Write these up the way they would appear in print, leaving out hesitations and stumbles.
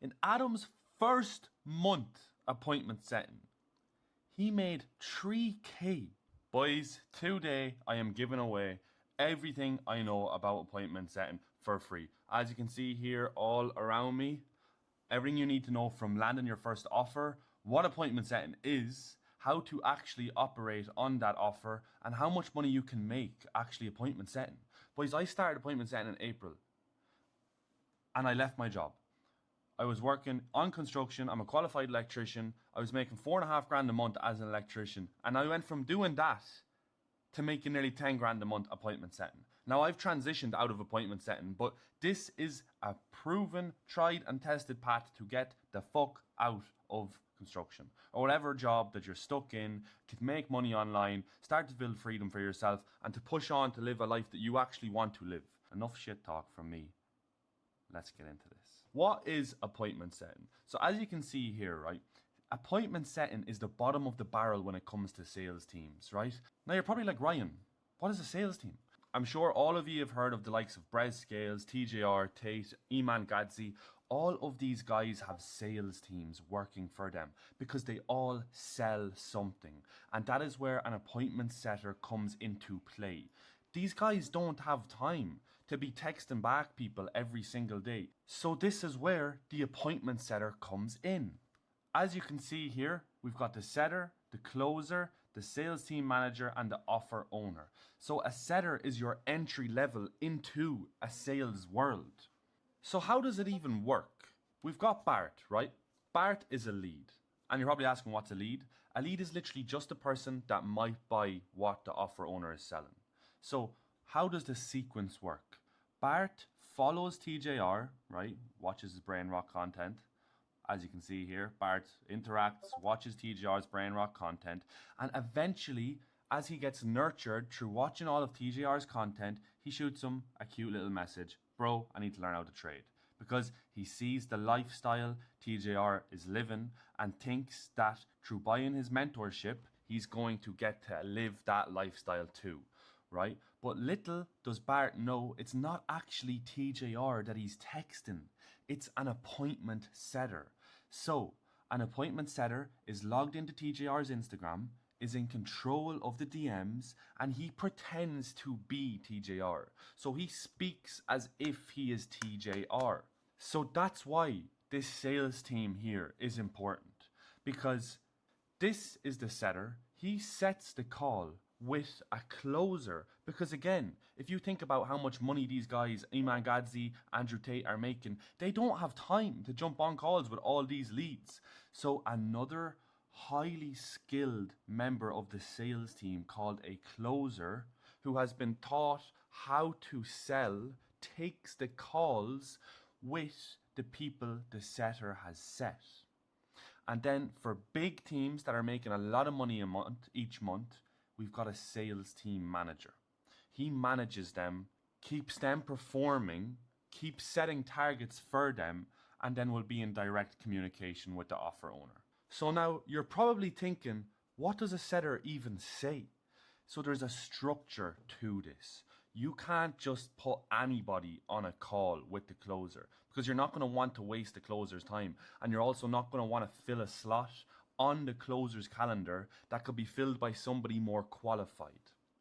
In Adam's first month appointment setting, he made 3k. Boys, today I am giving away everything I know about appointment setting for free. As you can see here all around me, everything you need to know from landing your first offer, what appointment setting is, how to actually operate on that offer, and how much money you can make actually appointment setting. Boys, I started appointment setting in April and I left my job. I was working on construction. I'm a qualified electrician. I was making $4.5 a month as an electrician. And I went from doing that to making nearly 10 grand a month appointment setting. Now I've transitioned out of appointment setting, but this is a proven, tried and tested path to get the fuck out of construction or whatever job that you're stuck in, to make money online, start to build freedom for yourself and to push on to live a life that you actually want to live. Enough shit talk from me. Let's get into this. What is appointment setting? So as you can see here, right, appointment setting is the bottom of the barrel when it comes to sales teams, right? Now you're probably like, Ryan, what is a sales team? I'm sure all of you have heard of the likes of Brez Scales, TJR, Tate, Eman Gadzi. All of these guys have sales teams working for them because they all sell something. And that is where an appointment setter comes into play. These guys don't have time to be texting back people every single day. So this is where the appointment setter comes in. As you can see here, we've got the setter, the closer, the sales team manager, and the offer owner. So a setter is your entry level into a sales world. So how does it even work? We've got Bart, right? Bart is a lead. And you're probably asking, what's a lead? A lead is literally just a person that might buy what the offer owner is selling. So how does the sequence work? Bart follows TJR, right? Watches his brain rock content. As you can see here, Bart interacts, watches TJR's brain rock content, and eventually, as he gets nurtured through watching all of TJR's content, he shoots him a cute little message. Bro, I need to learn how to trade. Because he sees the lifestyle TJR is living and thinks that through buying his mentorship, he's going to get to live that lifestyle too. Right? But little does Bart know it's not actually TJR that he's texting. It's an appointment setter. So, an appointment setter is logged into TJR's Instagram, is in control of the DMs, and he pretends to be TJR. So he speaks as if he is TJR. So that's why this sales team here is important. Because this is the setter. He sets the call with a closer, because again, if you think about how much money these guys, Eman Gadzi, Andrew Tate, are making, they don't have time to jump on calls with all these leads. So another highly skilled member of the sales team called a closer, who has been taught how to sell, takes the calls with the people the setter has set. And then for big teams that are making a lot of money each month, we've got a sales team manager. He manages them, keeps them performing, keeps setting targets for them, and then will be in direct communication with the offer owner. So now you're probably thinking, what does a setter even say? So there's a structure to this. You can't just put anybody on a call with the closer because you're not going to want to waste the closer's time, and you're also not going to want to fill a slot on the closer's calendar that could be filled by somebody more qualified.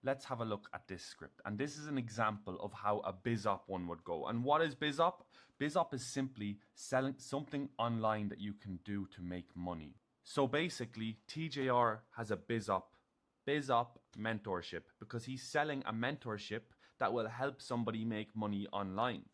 Let's have a look at this script. And this is an example of how a BizOp one would go. And what is BizOp? BizOp is simply selling something online that you can do to make money. So basically, TJR has a BizOp mentorship because he's selling a mentorship that will help somebody make money online.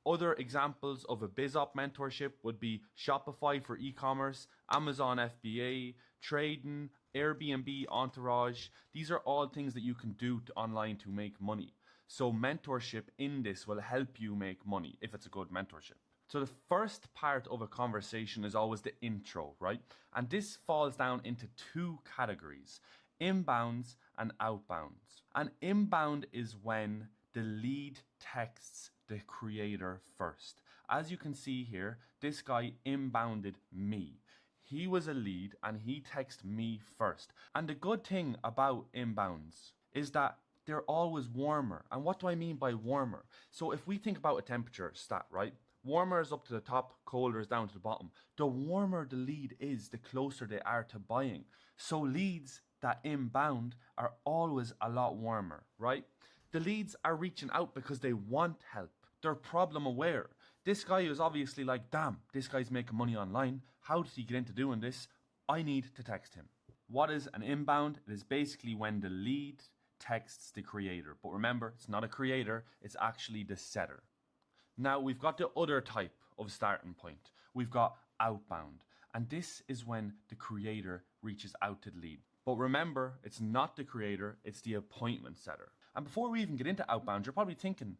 Other examples of a BizOp mentorship would be Shopify for e-commerce, Amazon FBA, trading, Airbnb, Entourage. These are all things that you can do online to make money. So mentorship in this will help you make money if it's a good mentorship. So the first part of a conversation is always the intro, right? And this falls down into two categories: inbounds and outbounds. An inbound is when the lead texts the creator first. As you can see here, this guy inbounded me. He was a lead and he texted me first. And the good thing about inbounds is that they're always warmer. And what do I mean by warmer? So if we think about a temperature stat, right? Warmer is up to the top, colder is down to the bottom. The warmer the lead is, the closer they are to buying. So leads that inbound are always a lot warmer, right? The leads are reaching out because they want help. They're problem aware. This guy is obviously like, damn, this guy's making money online. How did he get into doing this? I need to text him. What is an inbound? It is basically when the lead texts the creator. But remember, it's not a creator, it's actually the setter. Now we've got the other type of starting point. We've got outbound. And this is when the creator reaches out to the lead. But remember, it's not the creator, it's the appointment setter. And before we even get into outbound, you're probably thinking,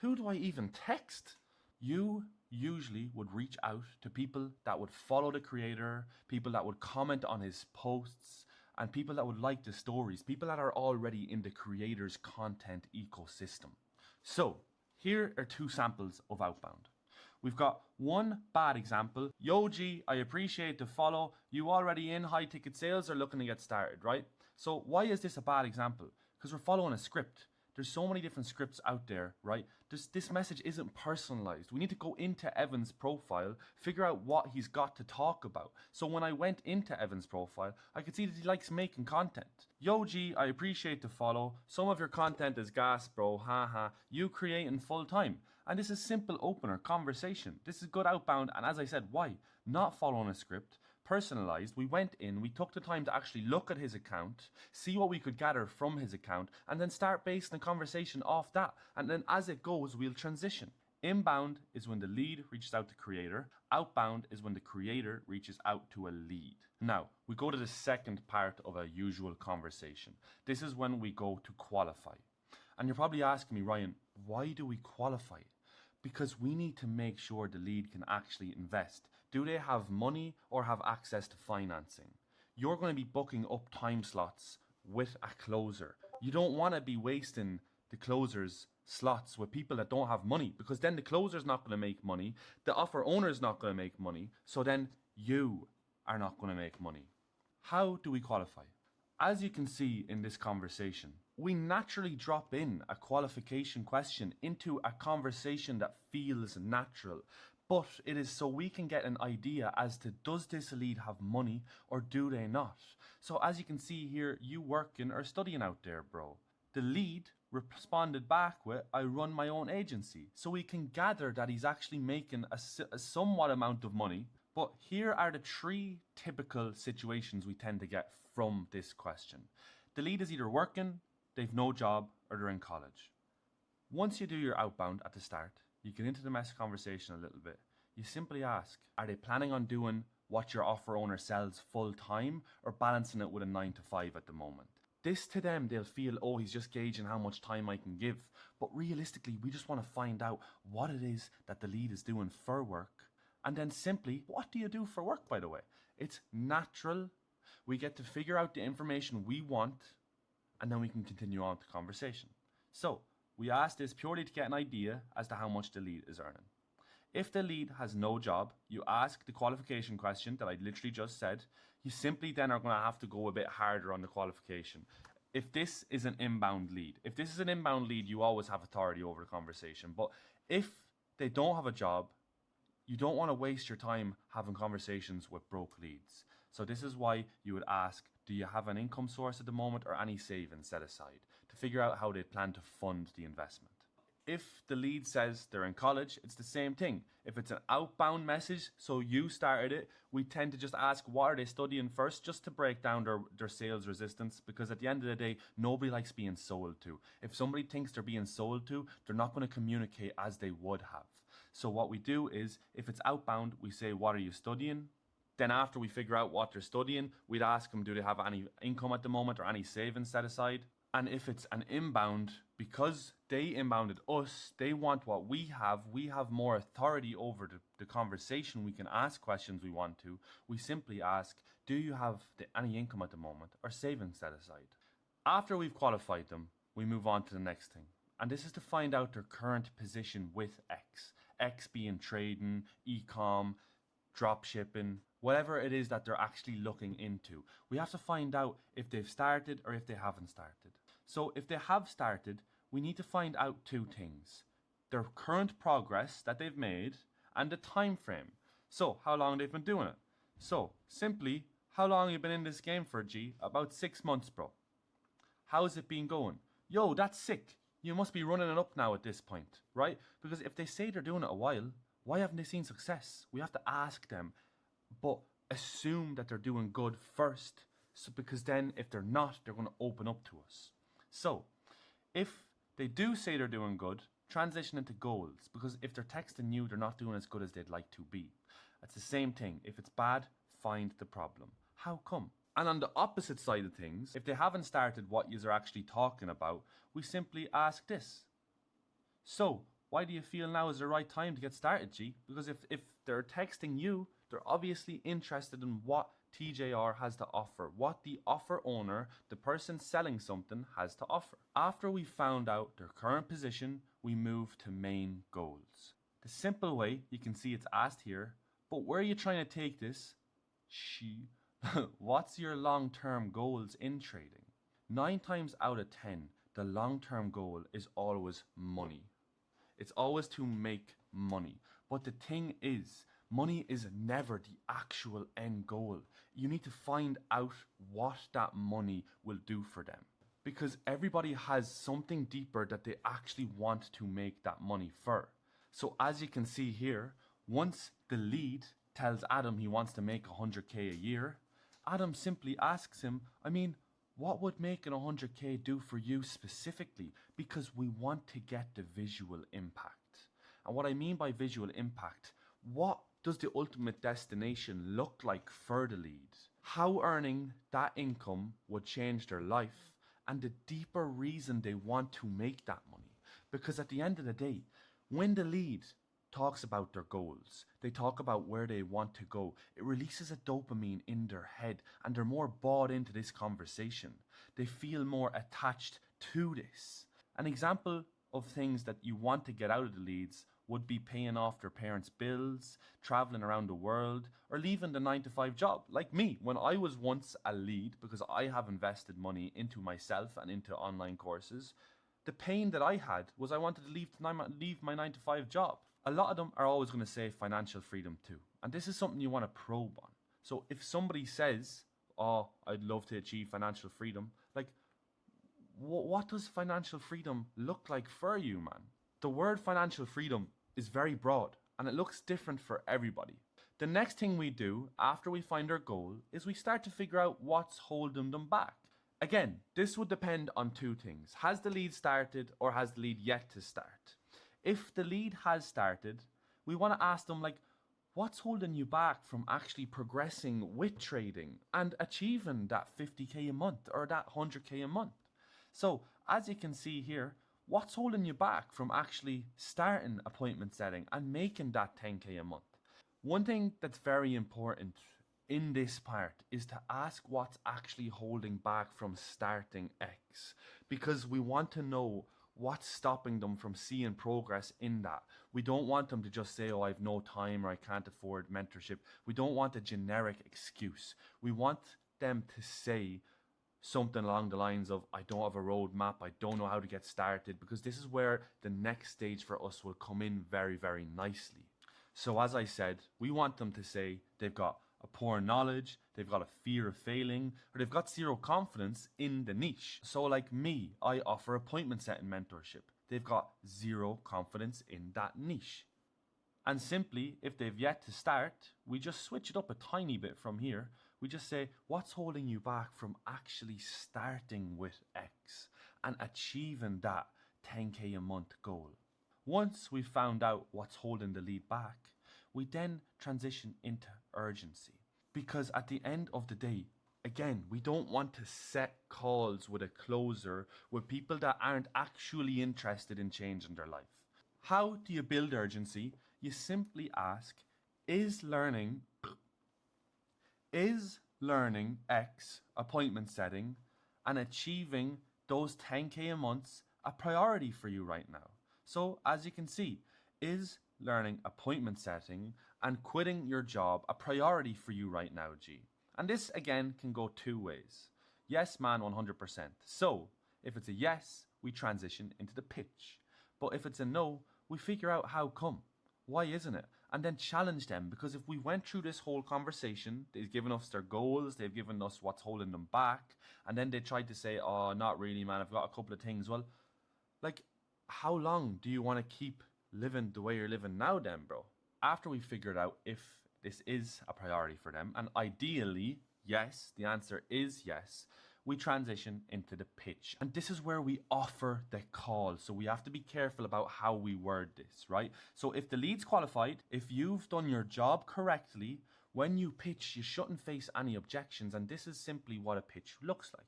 who do I even text? You usually would reach out to people that would follow the creator, people that would comment on his posts, and people that would like the stories, people that are already in the creator's content ecosystem. So, here are 2 samples of outbound. We've got one bad example. Yo G, I appreciate the follow. You already in high ticket sales or looking to get started, right? So why is this a bad example? Because we're following a script. There's so many different scripts out there, right? This message isn't personalized. We need to go into Evan's profile, figure out what he's got to talk about. So when I went into Evan's profile, I could see that he likes making content. Yo G, I appreciate the follow. Some of your content is gas, bro. Haha. You creating full time. And this is simple opener, conversation. This is good outbound. And as I said, why? Not following a script. Personalized. We went in, we took the time to actually look at his account, see what we could gather from his account, and then start basing the conversation off that. And then as it goes, we'll transition. Inbound is when the lead reaches out to creator. Outbound is when the creator reaches out to a lead. Now, we go to the second part of a usual conversation. This is when we go to qualify. And you're probably asking me, Ryan, why do we qualify? Because we need to make sure the lead can actually invest. Do they have money or have access to financing? You're going to be booking up time slots with a closer. You don't want to be wasting the closer's slots with people that don't have money, because then the closer's not going to make money, the offer owner's not going to make money, so then you are not going to make money. How do we qualify? As you can see in this conversation, we naturally drop in a qualification question into a conversation that feels natural, but it is so we can get an idea as to, does this lead have money or do they not? So as you can see here, you working or studying out there, bro. The lead responded back with, I run my own agency. So we can gather that he's actually making a somewhat amount of money. But here are the 3 typical situations we tend to get from this question. The lead is either working, they've no job, or they're in college. Once you do your outbound at the start, you get into the mess conversation a little bit. You simply ask, are they planning on doing what your offer owner sells full time or balancing it with a 9 to 5 at the moment? This to them, they'll feel, oh, he's just gauging how much time I can give. But realistically, we just want to find out what it is that the lead is doing for work. And then simply, what do you do for work, by the way? It's natural. We get to figure out the information we want, and then we can continue on to conversation. So, we ask this purely to get an idea as to how much the lead is earning. If the lead has no job, you ask the qualification question that I literally just said. You simply then are going to have to go a bit harder on the qualification. If this is an inbound lead, you always have authority over the conversation. But if they don't have a job, you don't want to waste your time having conversations with broke leads. So this is why you would ask, do you have an income source at the moment or any savings set aside, to figure out how they plan to fund the investment. If the lead says they're in college, it's the same thing. If it's an outbound message, so you started it, we tend to just ask, what are they studying first, just to break down their sales resistance, because at the end of the day, nobody likes being sold to. If somebody thinks they're being sold to, they're not going to communicate as they would have. So what we do is, if it's outbound, we say, what are you studying? Then after we figure out what they're studying, we'd ask them, do they have any income at the moment or any savings set aside? And if it's an inbound, because they inbounded us, they want what we have more authority over the conversation. We can ask questions we want to. We simply ask, do you have any income at the moment or savings set aside? After we've qualified them, we move on to the next thing. And this is to find out their current position with X. X being trading, e-com, drop shipping, whatever it is that they're actually looking into. We have to find out if they've started or if they haven't started. So if they have started, we need to find out 2 things. Their current progress that they've made and the time frame. So, how long they've been doing it. So, simply, how long you been in this game for, G? About 6 months, bro. How's it been going? Yo, that's sick. You must be running it up now at this point, right? Because if they say they're doing it a while, why haven't they seen success? We have to ask them, but assume that they're doing good first. So because then if they're not, they're going to open up to us. So if they do say they're doing good, transition into goals. Because if they're texting you, they're not doing as good as they'd like to be. It's the same thing. If it's bad, find the problem. How come? And on the opposite side of things, if they haven't started what yous are actually talking about, we simply ask this. So, why do you feel now is the right time to get started, G? Because if they're texting you, they're obviously interested in what TJR has to offer, what the offer owner, the person selling something, has to offer. After we found out their current position, we move to main goals. The simple way, you can see it's asked here, but where are you trying to take this? What's your long-term goals in trading? 9 times out of 10, the long-term goal is always money. It's always to make money. But the thing is, money is never the actual end goal. You need to find out what that money will do for them. Because everybody has something deeper that they actually want to make that money for. So as you can see here, once the lead tells Adam he wants to make 100k a year, Adam simply asks him, what would making 100k do for you specifically? Because we want to get the visual impact. And what I mean by visual impact, what does the ultimate destination look like for the lead? How earning that income would change their life, and the deeper reason they want to make that money. Because at the end of the day, when the lead talks about their goals, they talk about where they want to go, it releases a dopamine in their head and they're more bought into this conversation. They feel more attached to this. An example of things that you want to get out of the leads would be paying off their parents' bills, traveling around the world, or leaving the 9-to-5 job. Like me, when I was once a lead, because I have invested money into myself and into online courses, the pain that I had was I wanted to leave my 9-to-5 job. A lot of them are always going to say financial freedom too. And this is something you want to probe on. So if somebody says, oh, I'd love to achieve financial freedom, like, what does financial freedom look like for you, man? The word financial freedom is very broad and it looks different for everybody. The next thing we do after we find our goal is we start to figure out what's holding them back. Again, this would depend on 2 things. Has the lead started or has the lead yet to start? If the lead has started, we want to ask them, like, what's holding you back from actually progressing with trading and achieving that 50k a month or that 100k a month? So as you can see here, what's holding you back from actually starting appointment setting and making that 10k a month? One thing that's very important in this part is to ask what's actually holding back from starting X, because we want to know what's stopping them from seeing progress in that. We don't want them to just say, oh, I have no time or I can't afford mentorship. We don't want a generic excuse. We want them to say something along the lines of, I don't have a roadmap, I don't know how to get started, because this is where the next stage for us will come in very, very nicely. So as I said, we want them to say they've got a poor knowledge, they've got a fear of failing, or they've got zero confidence in the niche. So like me, I offer appointment setting mentorship. They've got zero confidence in that niche. And simply, if they've yet to start, we just switch it up a tiny bit from here. We just say, what's holding you back from actually starting with X and achieving that 10k a month goal? Once we've found out what's holding the lead back, we then transition into urgency. Because at the end of the day, again, we don't want to set calls with a closer with people that aren't actually interested in changing their life. How do you build urgency? You simply ask, is learning X appointment setting and achieving those 10k a month a priority for you right now? So as you can see, is learning appointment setting and quitting your job a priority for you right now, G? And this again can go 2 ways. Yes, man, 100%. So if it's a yes, we transition into the pitch. But if it's a no, we figure out how come. Why isn't it? and then challenge them. Because if we went through this whole conversation, they've given us their goals, they've given us what's holding them back, and then they tried to say, oh, not really, man, I've got a couple of things. Well, like, how long do you want to keep living the way you're living now then, bro? After we figured out if this is a priority for them, and ideally, yes, the answer is yes, we transition into the pitch. And this is where we offer the call. So we have to be careful about how we word this, right? So if the lead's qualified, if you've done your job correctly, when you pitch, you shouldn't face any objections. And this is simply what a pitch looks like.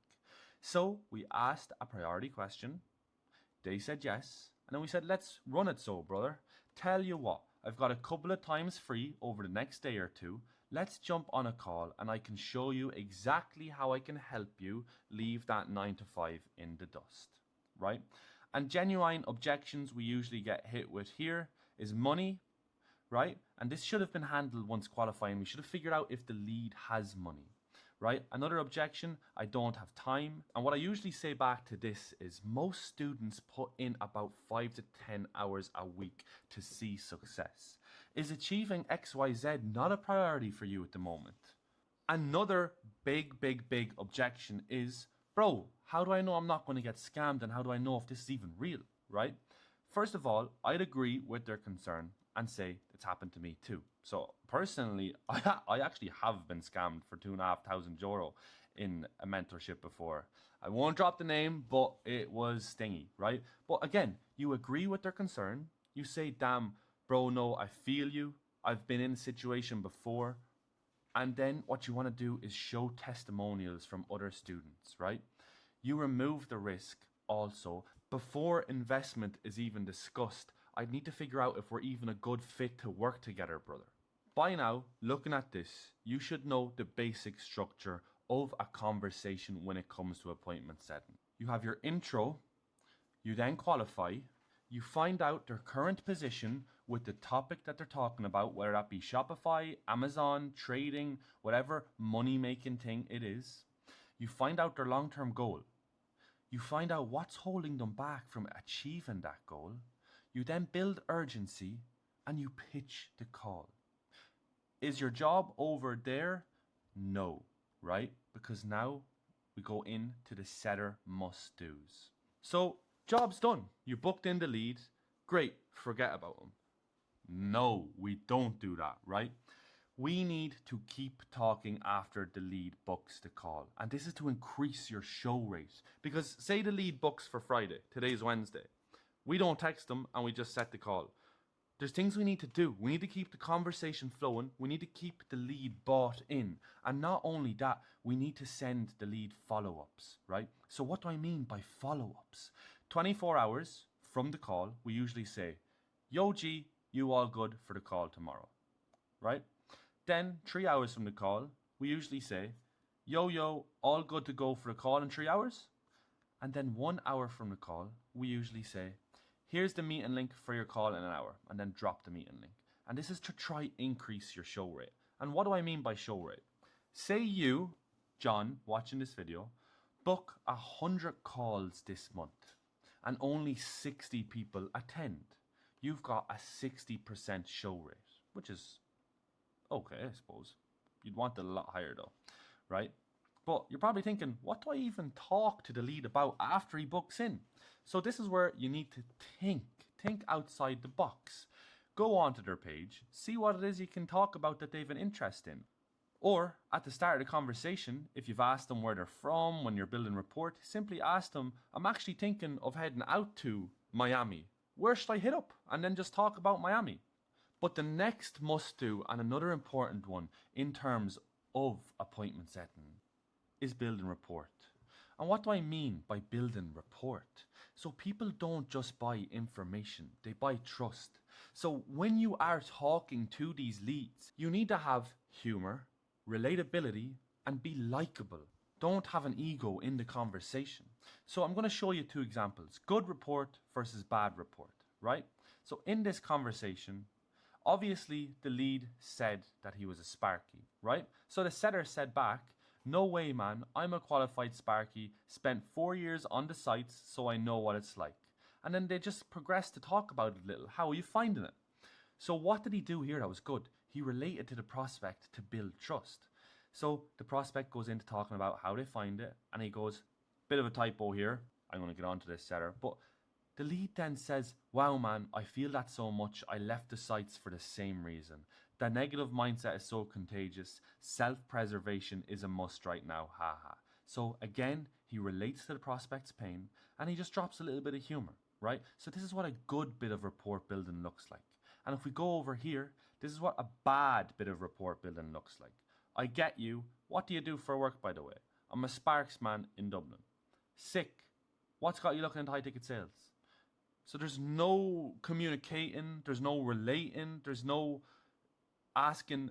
So we asked a priority question. They said yes. And then we said, let's run it so, brother. Tell you what, I've got a couple of times free over the next day or two. Let's jump on a call and I can show you exactly how I can help you leave that 9 to 5 in the dust, right? And genuine objections we usually get hit with here is money, right? And this should have been handled once qualifying. We should have figured out if the lead has money, right? Another objection, I don't have time. And what I usually say back to this is most students put in about 5 to 10 hours a week to see success. Is achieving XYZ not a priority for you at the moment? Another big objection is, bro, how do I know I'm not going to get scammed, and how do I know if this is even real, right? First of all, I'd agree with their concern and say it's happened to me too. So personally, I actually have been scammed for €2,500 in a mentorship before. I won't drop the name, but it was stingy, right? But again, you agree with their concern. You say, damn, bro, no, I feel you. I've been in a situation before. And then what you want to do is show testimonials from other students, right? You remove the risk also. Before investment is even discussed, I'd need to figure out if we're even a good fit to work together, brother. By now, looking at this, you should know the basic structure of a conversation when it comes to appointment setting. You have your intro, you then qualify, you find out their current position with the topic that they're talking about, whether that be Shopify, Amazon, trading, whatever money-making thing it is. You find out their long-term goal. You find out what's holding them back from achieving that goal. You then build urgency and you pitch the call. Is your job over there? No, right? Because now we go into the setter must-dos. So, job's done. You booked in the lead. Great, forget about them. No, we don't do that, right? We need to keep talking after the lead books the call. And this is to increase your show rate. Because say the lead books for Friday, today's Wednesday. We don't text them and we just set the call. There's things we need to do. We need to keep the conversation flowing. We need to keep the lead bought in. And not only that, we need to send the lead follow-ups, right? So what do I mean by follow-ups? 24 hours from the call, we usually say, yo G, you all good for the call tomorrow, right? Then 3 hours from the call, we usually say, yo, all good to go for the call in 3 hours? And then 1 hour from the call, we usually say, here's the meeting link for your call in an hour, and then drop the meeting link. And this is to try increase your show rate. And what do I mean by show rate? Say you, John, watching this video, book 100 calls this month and only 60 people attend. You've got a 60% show rate, which is okay, I suppose. You'd want it a lot higher though, right? But you're probably thinking, what do I even talk to the lead about after he books in? So this is where you need to think outside the box. Go onto their page, see what it is you can talk about that they've an interest in. Or at the start of the conversation, if you've asked them where they're from, when you're building rapport, simply ask them, I'm actually thinking of heading out to Miami. Where should I hit up? And then just talk about Miami. But the next must do, and another important one in terms of appointment setting, is building rapport. And what do I mean by building rapport? So people don't just buy information, they buy trust. So when you are talking to these leads, you need to have humor, relatability, and be likable. Don't have an ego in the conversation. So I'm going to show you 2 examples. Good rapport versus bad rapport, right? So in this conversation, obviously the lead said that he was a Sparky, right? So the setter said back, no way man, I'm a qualified Sparky, spent 4 years on the sites so I know what it's like. And then they just progressed to talk about it a little. How are you finding it? So what did he do here that was good? He related to the prospect to build trust. So the prospect goes into talking about how they find it, and he goes, bit of a typo here, I'm going to get onto this setter, but the lead then says, wow man, I feel that so much, I left the sites for the same reason. The negative mindset is so contagious, self-preservation is a must right now, haha. So again, he relates to the prospect's pain, and he just drops a little bit of humor, right? So this is what a good bit of rapport building looks like. And if we go over here, this is what a bad bit of rapport building looks like. I get you. What do you do for work, by the way? I'm a Sparks man in Dublin. Sick. What's got you looking into high ticket sales? So there's no communicating, there's no relating, there's no asking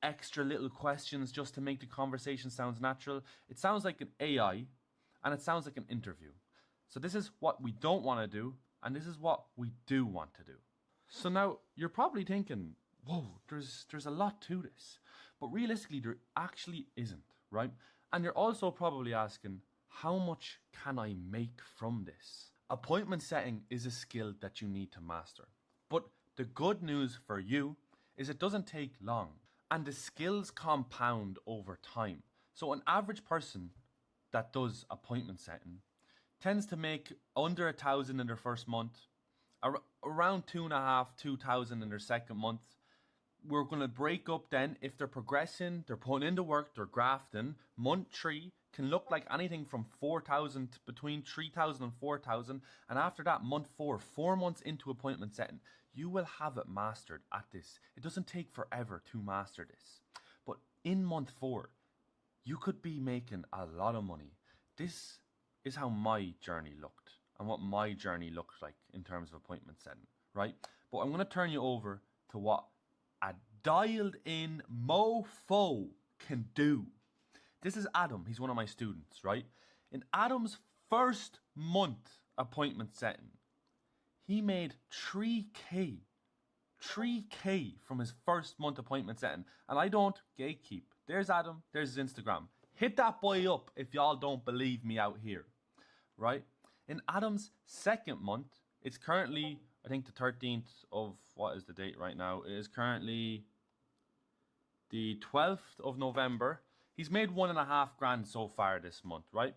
extra little questions just to make the conversation sound natural. It sounds like an AI, and it sounds like an interview. So this is what we don't want to do, and this is what we do want to do. So now you're probably thinking, whoa, there's a lot to this. But realistically, there actually isn't, right? And you're also probably asking, how much can I make from this? Appointment setting is a skill that you need to master. But the good news for you is it doesn't take long, and the skills compound over time. So an average person that does appointment setting tends to make under 1,000 in their first month, around 2,500 in their second month. We're going to break up then, if they're progressing, they're putting in the work, they're grafting. Month 3 can look like anything from 4,000 to between 3,000 and 4,000. And after that, month 4 months into appointment setting, you will have it mastered at this. It doesn't take forever to master this. But in month 4, you could be making a lot of money. This is how my journey looked and what my journey looked like in terms of appointment setting, right? But I'm going to turn you over to what a dialed in mofo can do. This is Adam. He's one of my students, right? In Adam's first month appointment setting, he made 3K from his first month appointment setting. And I don't gatekeep. There's Adam. There's his Instagram. Hit that boy up if y'all don't believe me out here, right? In Adam's second month, it's currently, I think, the 13th of, what is the date right now? It is currently the 12th of November. He's made 1.5 grand so far this month, right?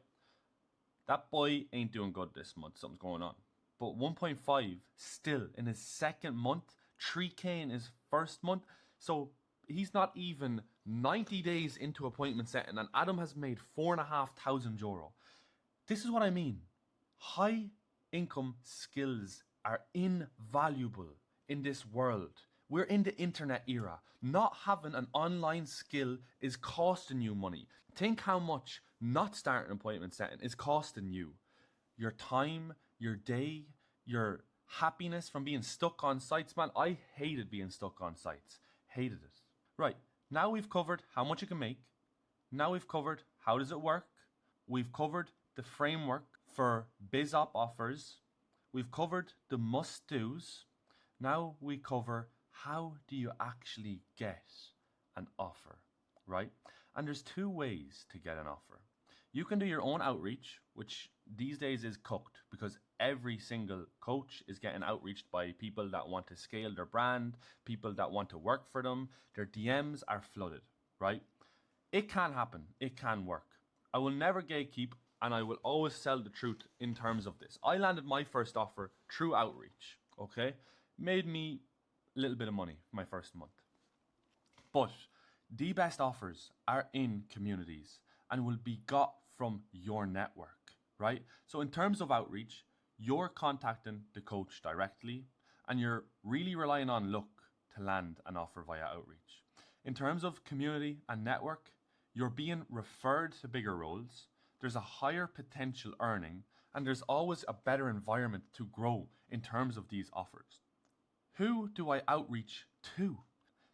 That boy ain't doing good this month. Something's going on. But 1.5 still in his second month, 3K in his first month. So he's not even 90 days into appointment setting, and Adam has made 4,500 euro. This is what I mean. High income skills are invaluable in this world. We're in the internet era. Not having an online skill is costing you money. Think how much not starting appointment setting is costing you. Your time, your day, your happiness from being stuck on sites, man. I hated being stuck on sites. Hated it. Right, now we've covered how much you can make. Now we've covered how does it work. We've covered the framework for BizOp offers. We've covered the must-dos. Now we cover how do you actually get an offer, right? And there's 2 ways to get an offer. You can do your own outreach, which these days is cooked because every single coach is getting outreached by people that want to scale their brand, people that want to work for them. Their DMs are flooded, right? It can happen. It can work. I will never gatekeep, and I will always sell the truth in terms of this. I landed my first offer through outreach, okay? Made me a little bit of money my first month. But the best offers are in communities and will be got from your network, right? So in terms of outreach, you're contacting the coach directly and you're really relying on luck to land an offer via outreach. In terms of community and network, you're being referred to bigger roles. There's a higher potential earning, and there's always a better environment to grow in terms of these offers. Who do I outreach to?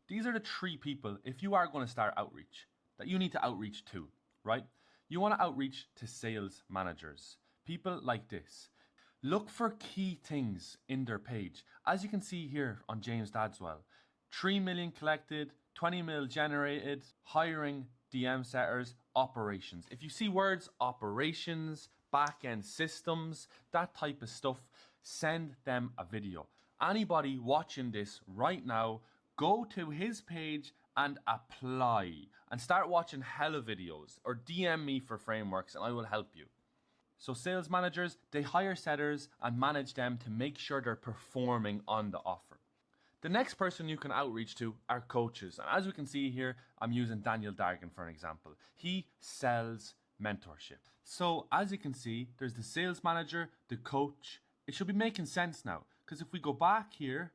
These are the 3 people, if you are going to start outreach, that you need to outreach to, right? You want to outreach to sales managers, people like this. Look for key things in their page. As you can see here on James Dadswell, 3 million collected, 20 mil generated, hiring, DM setters, operations. If you see words operations, back-end systems, that type of stuff, send them a video. Anybody watching this right now, go to his page and apply and start watching hella videos or DM me for frameworks and I will help you. So sales managers, they hire setters and manage them to make sure they're performing on the offer. The next person you can outreach to are coaches. And as we can see here, I'm using Daniel Dargan for an example. He sells mentorship. So as you can see, there's the sales manager, the coach. It should be making sense now, because if we go back here,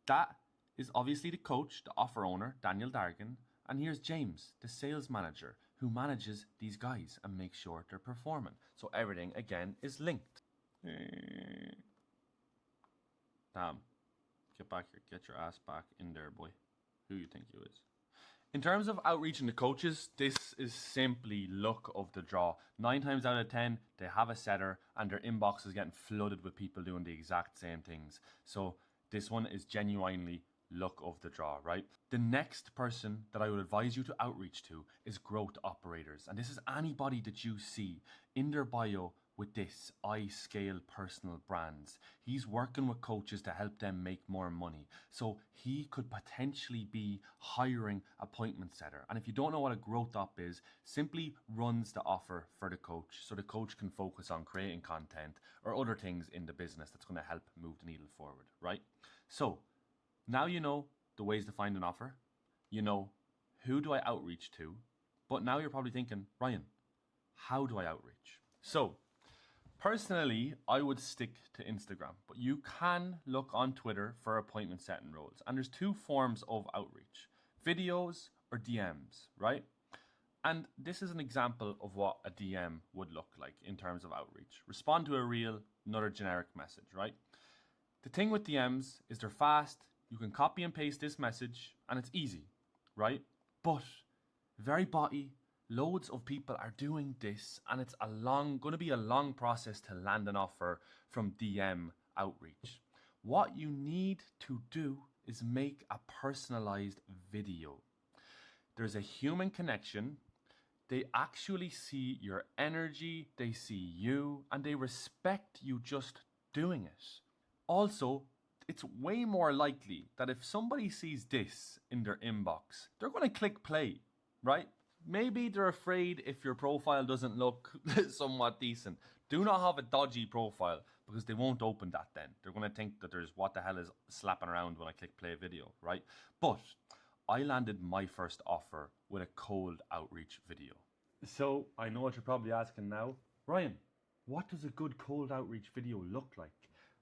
that is obviously the coach, the offer owner, Daniel Dargan. And here's James, the sales manager, who manages these guys and makes sure they're performing. So everything, again, is linked. Damn. Get back here. Get your ass back in there, boy. Who you think you is? In terms of outreaching the coaches, this is simply luck of the draw. 9 times out of 10, they have a setter and their inbox is getting flooded with people doing the exact same things. So this one is genuinely luck of the draw, right? The next person that I would advise you to outreach to is growth operators. And this is anybody that you see in their bio with this I scale personal brands. He's working with coaches to help them make more money. So he could potentially be hiring appointment setter. And if you don't know what a growth op is, simply runs the offer for the coach so the coach can focus on creating content or other things in the business that's going to help move the needle forward, right? So now you know the ways to find an offer. You know, who do I outreach to? But now you're probably thinking, Ryan, how do I outreach? So personally, I would stick to Instagram, but you can look on Twitter for appointment setting roles. And there's 2 forms of outreach, videos or DMs, right? And this is an example of what a DM would look like in terms of outreach. Respond to a reel, another generic message, right? The thing with DMs is they're fast. You can copy and paste this message and it's easy, right? But very botty. Loads of people are doing this and it's going to be a long process to land an offer from DM outreach. What you need to do is make a personalized video. There's a human connection. They actually see your energy, they see you, and they respect you just doing it. Also, it's way more likely that if somebody sees this in their inbox, they're going to click play, right? Maybe they're afraid if your profile doesn't look somewhat decent. Do not have a dodgy profile because they won't open that then. They're going to think that there's what the hell is slapping around when I click play video, right? But I landed my first offer with a cold outreach video. So I know what you're probably asking now. Ryan, what does a good cold outreach video look like?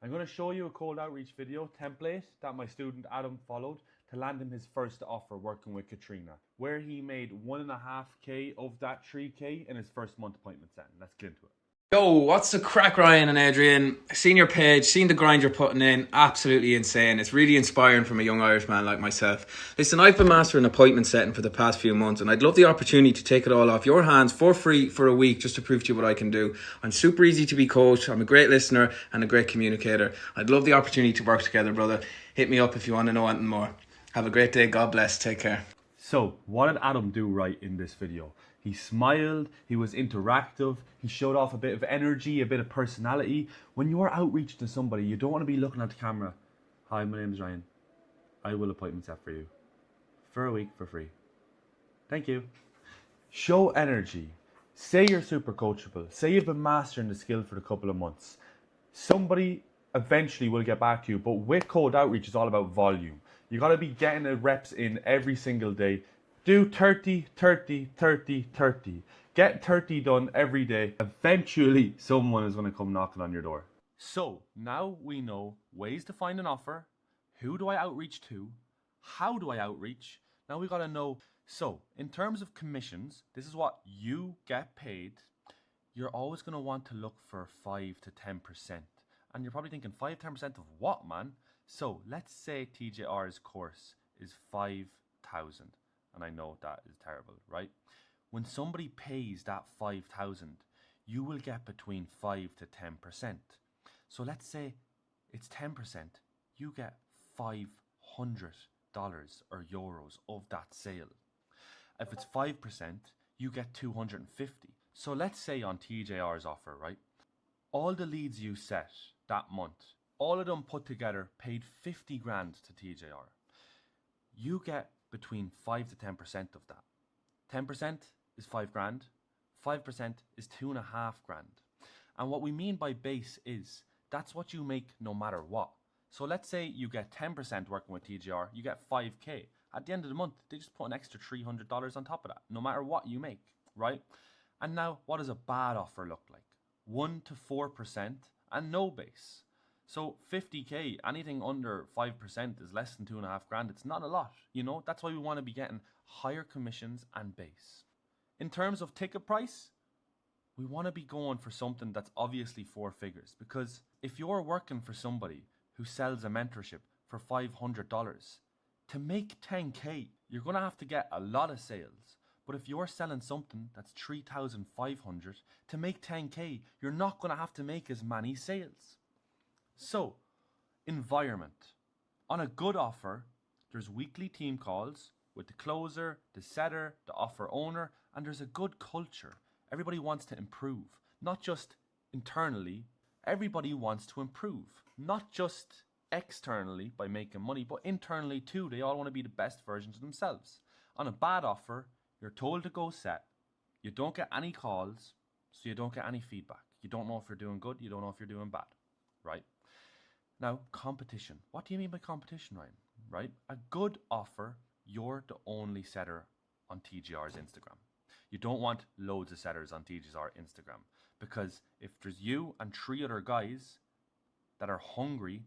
I'm going to show you a cold outreach video template that my student Adam followed to land him his first offer working with Katrina, where he made 1.5K of that 3K in his first month appointment setting. Let's get into it. Yo, what's the crack, Ryan and Adrian? Seen your page, seen the grind you're putting in. Absolutely insane. It's really inspiring from a young Irishman like myself. Listen, I've been mastering appointment setting for the past few months, and I'd love the opportunity to take it all off your hands for free for a week just to prove to you what I can do. I'm super easy to be coached. I'm a great listener and a great communicator. I'd love the opportunity to work together, brother. Hit me up if you want to know anything more. Have a great day. God bless. Take care. So, what did Adam do right in this video? He smiled, he was interactive, he showed off a bit of energy, a bit of personality. When you're outreaching to somebody, you don't want to be looking at the camera. Hi, my name is Ryan. I will appointment set for you. For a week for free. Thank you. Show energy. Say you're super coachable. Say you've been mastering the skill for a couple of months. Somebody eventually will get back to you, but with cold outreach, it's all about volume. You got to be getting the reps in every single day. Do 30, 30, 30, 30. Get 30 done every day. Eventually, someone is going to come knocking on your door. So now we know ways to find an offer. Who do I outreach to? How do I outreach? Now we got to know. So in terms of commissions, this is what you get paid. You're always going to want to look for 5 to 10%. And you're probably thinking 5 to 10% of what, man? So let's say TJR's course is 5,000. And I know that is terrible, right? When somebody pays that 5,000, you will get between 5 to 10%. So let's say it's 10%, you get $500 or euros of that sale. If it's 5%, you get 250. So let's say on TJR's offer, right? All the leads you set that month, all of them put together paid 50 grand to TJR. You get between 5 to 10% of that. 10% is 5 grand, 5% is 2.5 grand. And what we mean by base is that's what you make no matter what. So let's say you get 10% working with TJR, you get 5k. At the end of the month, they just put an extra $300 on top of that, no matter what you make, right? And now, what does a bad offer look like? 1 to 4% and no base. So 50k, anything under 5% is less than 2.5 grand. It's not a lot, you know? That's why we want to be getting higher commissions and base. In terms of ticket price, we want to be going for something that's obviously 4 figures, because if you're working for somebody who sells a mentorship for $500, to make 10k, you're going to have to get a lot of sales. But if you're selling something that's 3,500, to make 10k, you're not going to have to make as many sales. So, environment. On a good offer, there's weekly team calls with the closer, the setter, the offer owner, and there's a good culture. Everybody wants to improve, not just internally. Everybody wants to improve, not just externally by making money, but internally too. They all want to be the best versions of themselves. On a bad offer, you're told to go set. You don't get any calls, so you don't get any feedback. You don't know if you're doing good, you don't know if you're doing bad, right? Now, competition. What do you mean by competition, Ryan? Right? A good offer, you're the only setter on TGR's Instagram. You don't want loads of setters on TGR Instagram, because if there's you and 3 other guys that are hungry,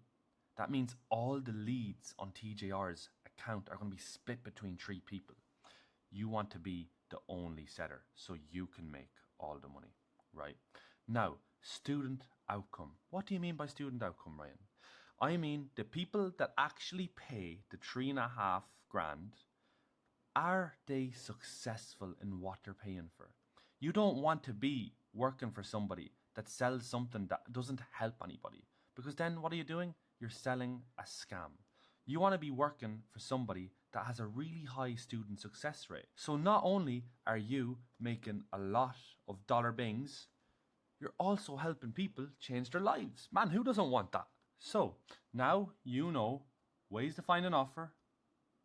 that means all the leads on TJR's account are going to be split between 3 people. You want to be the only setter so you can make all the money, right? Now, student outcome. What do you mean by student outcome, Ryan? I mean the people that actually pay the 3.5 grand, are they successful in what they're paying for? You don't want to be working for somebody that sells something that doesn't help anybody, because then what are you doing? You're selling a scam. You want to be working for somebody that has a really high student success rate. So not only are you making a lot of dollar bings, you're also helping people change their lives. Man, who doesn't want that? So now you know ways to find an offer.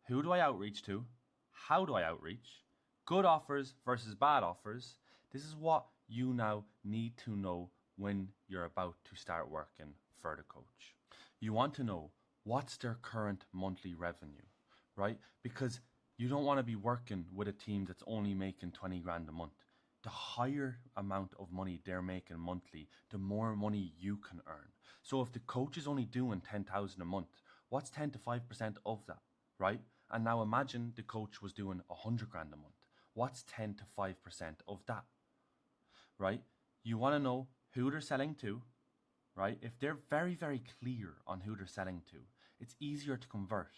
Who do I outreach to? How do I outreach? Good offers versus bad offers. This is what you now need to know when you're about to start working for the coach. You want to know what's their current monthly revenue, right? Because you don't want to be working with a team that's only making 20 grand a month. The higher amount of money they're making monthly, the more money you can earn. So if the coach is only doing 10,000 a month, what's 10 to 5% of that, right? And now imagine the coach was doing 100 grand a month. What's 10 to 5% of that, right? You want to know who they're selling to, right? If they're very, very clear on who they're selling to, it's easier to convert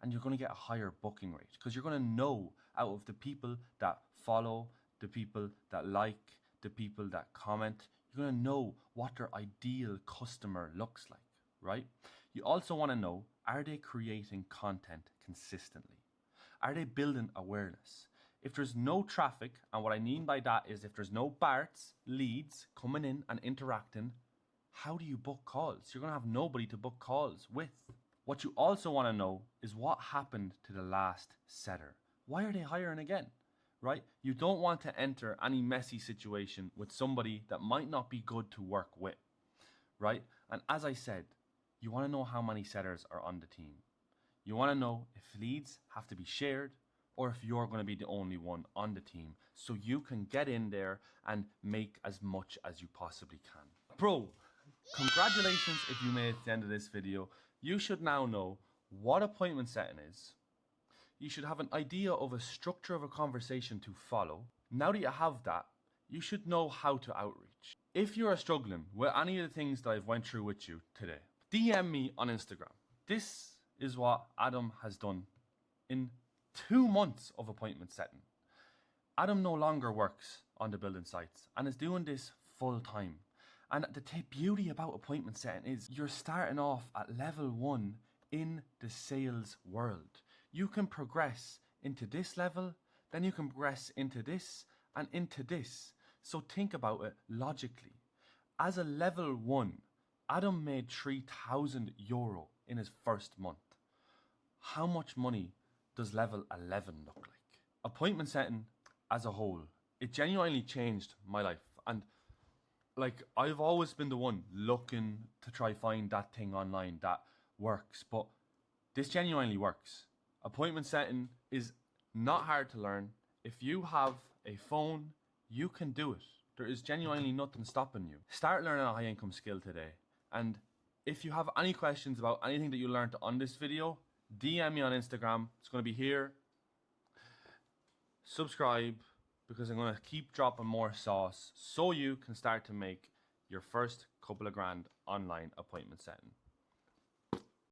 and you're going to get a higher booking rate, because you're going to know out of the people that follow, the people that like, the people that comment, you're going to know what their ideal customer looks like, right? You also want to know, are they creating content consistently? Are they building awareness? If there's no traffic, and what I mean by that is if there's no BARTs, leads coming in and interacting, how do you book calls? You're going to have nobody to book calls with. What you also want to know is what happened to the last setter. Why are they hiring again? Right? You don't want to enter any messy situation with somebody that might not be good to work with, right? And as I said, you want to know how many setters are on the team. You want to know if leads have to be shared or if you're going to be the only one on the team, so you can get in there and make as much as you possibly can. Bro, congratulations if you made it to the end of this video. You should now know what appointment setting is. You should have an idea of a structure of a conversation to follow. Now that you have that, you should know how to outreach. If you are struggling with any of the things that I've went through with you today, DM me on Instagram. This is what Adam has done in 2 months of appointment setting. Adam no longer works on the building sites and is doing this full time. And the beauty about appointment setting is you're starting off at level 1 in the sales world. You can progress into this level, then you can progress into this and into this. So think about it logically. As a level 1, Adam made €3,000 in his first month. How much money does level 11 look like? Appointment setting as a whole, it genuinely changed my life. And like, I've always been the one looking to try find that thing online that works, but this genuinely works. Appointment setting is not hard to learn. If you have a phone, you can do it. There is genuinely nothing stopping you. Start learning a high income skill today. And if you have any questions about anything that you learned on this video, DM me on Instagram. It's going to be here. Subscribe, because I'm going to keep dropping more sauce so you can start to make your first couple of grand online appointment setting.